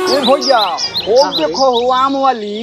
ये भैया वो देखो हो आम वाली।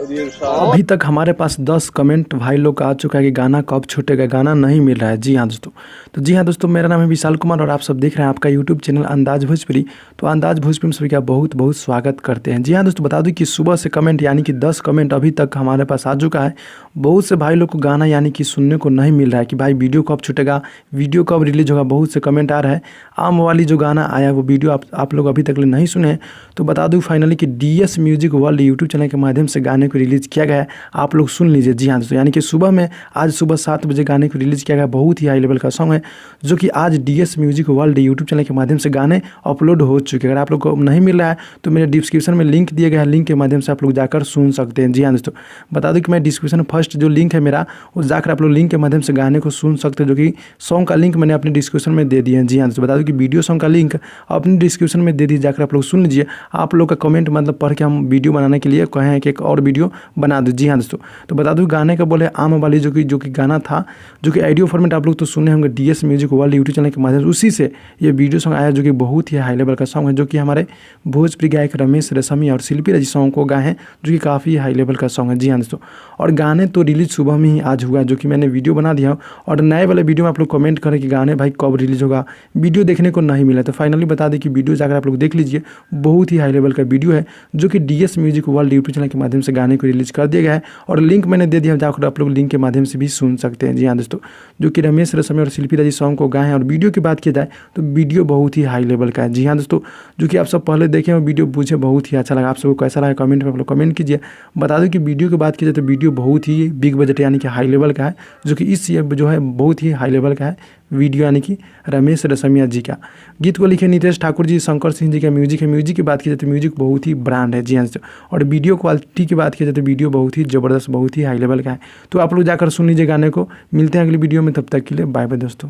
अभी तक हमारे पास 10 कमेंट भाई लोग का आ चुका है कि गाना कब छूटेगा, गाना नहीं मिल रहा है। जी हाँ दोस्तों, तो जी हाँ दोस्तों, मेरा नाम है विशाल कुमार और आप सब देख रहे हैं आपका यूट्यूब चैनल अंदाज भोजपुरी। तो अंदाज भोजपुरी में सभी का बहुत बहुत स्वागत करते हैं। जी हाँ दोस्तों, बता दूं कि सुबह से कमेंट यानी कि 10 कमेंट अभी तक हमारे पास आ चुका है। बहुत से भाई लोग को गाना यानी कि सुनने को नहीं मिल रहा है कि भाई वीडियो कब छूटेगा, वीडियो कब रिलीज होगा। बहुत से कमेंट आ रहा है। आम वाली जो गाना आया वो वीडियो आप लोग अभी तक नहीं सुने हैं। तो बता दूं फाइनली कि DS music world YouTube channel के माध्यम से गाने को रिलीज़ किया गया है। आप लोग सुन लीजिए। जी हाँ दोस्तों, यानी कि सुबह में आज सुबह 7 बजे गाने को रिलीज़ किया गया। बहुत ही हाई लेवल का सॉन्ग है जो कि आज DS music world YouTube channel के माध्यम से गाने अपलोड हो चुके हैं। अगर आप लोग को नहीं मिल रहा है तो मेरे डिस्क्रिप्शन में लिंक दिया गया है, लिंक के माध्यम से आप लोग जाकर सुन सकते हैं। जी हाँ दोस्तों, बता दूं कि मैं डिस्क्रिप्शन फर्स्ट जो लिंक है मेरा, वो जाकर आप लोग लिंक के माध्यम से गाने को सुन सकते हैं, जो कि सॉन्ग का लिंक मैंने अपने डिस्क्रिप्शन में दे दिया है। जी हाँ दोस्तों, बता दूं कि वीडियो सॉन्ग का लिंक अपनी डिस्क्रिप्शन में दे दी, जाकर आप लोग सुन लीजिए। आप लोग का कमेंट मतलब पढ़ के हम वीडियो बनाने के लिए कहे हैं कि एक और वीडियो बना दो। जी हाँ दोस्तों, तो बता दूं गाने का बोले आम वाली जो कि गाना था, जो कि ऑडियो फॉर्मेट आप लोग तो सुने होंगे DS music world YouTube channel के माध्यम से, उसी से ये वीडियो सॉन्ग आया जो कि बहुत ही हाई लेवल का सॉन्ग है, जो कि हमारे भोजपुरी गायक रमेश रेशमी और शिल्पी राज सॉन्ग को गाए हैं, जो कि काफ़ी हाई लेवल का सॉन्ग है। जी हाँ दोस्तों, और गाने तो रिलीज सुबह में ही आज हुआ, जो कि मैंने वीडियो बना दिया। और नए वाले वीडियो में आप लोग कमेंट करें कि गाने भाई कब रिलीज होगा, वीडियो देखने को नहीं मिला। तो फाइनली बता दें कि वीडियो जाकर आप लोग देख लीजिए। बहुत ही हाई लेवल का वीडियो है जो कि DS music world YouTube channel के माध्यम से गाने को रिलीज कर दिया गया है। और लिंक मैंने दे दिया, जाकर आप लोग लिंक के माध्यम से भी सुन सकते हैं। जी हाँ दोस्तों, जो कि रमेश रेशमी और शिल्पी राज सॉन्ग को गाए हैं। और वीडियो की बात की जाए तो वीडियो बहुत ही हाई लेवल का है। जी हाँ दोस्तों, जो कि आप सब पहले देखें, वीडियो मुझे बहुत ही अच्छा लगा। आप सबको कैसा लगा कमेंट में आप लोग कमेंट कीजिए। बता दूं कि वीडियो की बात की जाए तो वीडियो बहुत ही बिग बजट यानी कि हाई लेवल का है, जो कि इस जो है बहुत ही हाई लेवल का है वीडियो, यानी कि रमेश रेशमिया जी का। गीत को लिखे नितेश ठाकुर जी, शंकर सिंह जी का म्यूजिक है। म्यूजिक की बात की जाए तो म्यूजिक बहुत ही ब्रांड है। जी हाँ, और वीडियो क्वालिटी की बात की जाए तो वीडियो बहुत ही ज़बरदस्त, बहुत ही हाई लेवल का है। तो आप लोग जाकर सुन लीजिए गाने को। मिलते हैं अगली वीडियो में, तब तक के लिए बाय बाय दोस्तों।